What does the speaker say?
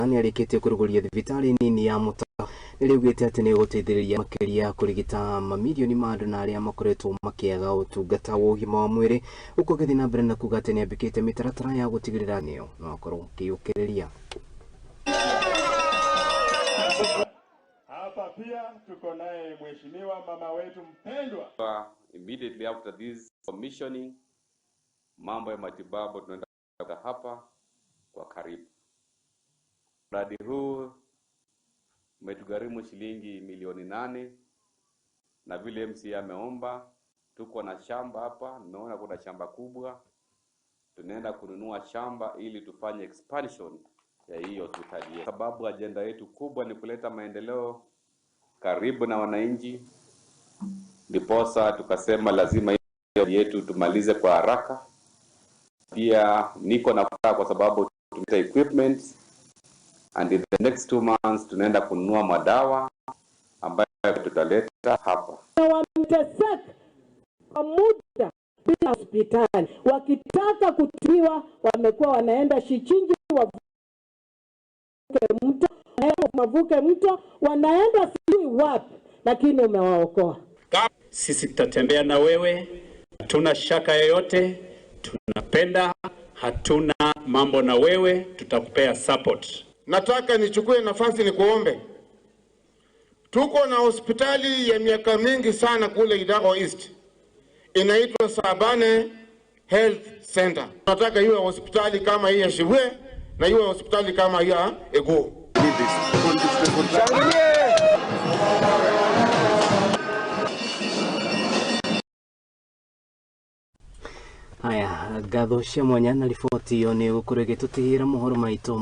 ni arikite kuruguria thibitari nini ya Mutaka nirigwite ati ni guteithiriria makiria kurigita mamilioni ma andu na aria makoretwo makiaga utungata wa ugima wa mwiri uko gathi na mbere na kuga ati ni ambikite mitaratara ya gutigirira niyo no akorwo kiukiriria. Hapa pia tuko naye mheshimiwa mama wetu mpendwa. Immediately after this commissioning, mambo ya matibabu tunaenda hapa kwa karibu. Mradi huu umetugharimu shilingi milioni 8 na vile MCA ameomba. Tuko na shamba hapa, nimeona kuna shamba kubwa. Tunaenda kununua shamba ili tufanye expansion ya hiyo hospitali. Sababu agenda yetu kubwa ni kuleta maendeleo karibu na wananchi. Ndiposa tukasema lazima hiyo yetu tumalize kwa haraka. Pia niko na furaha kwa sababu tumeta equipment and in the next 2 months tunaenda kununua madawa ambayo tutaleta hapa. Wameteseka kwa muda bila hospitali. Wakitaka kutibiwa wamekuwa wanaenda Shichingi, wavuke mto, wanaenda sijui wapi, lakini umewaokoa. Sisi tutatembea na wewe, hatuna shaka yoyote, tunapenda, hatuna mambo na wewe, tutakupea support. Nataka nichukue nafasi ni kuombe. Tuko na hospitali ya miaka mingi sana kule Idaho East. Inaitwa Sabane Health Center. Nataka iwe hospitali kama hii ya Shibwe na iwe hospitali kama hii ya Ego. Haya, gatho cia mwanya na riboti yo ni gukuregitutihira mohoro maito.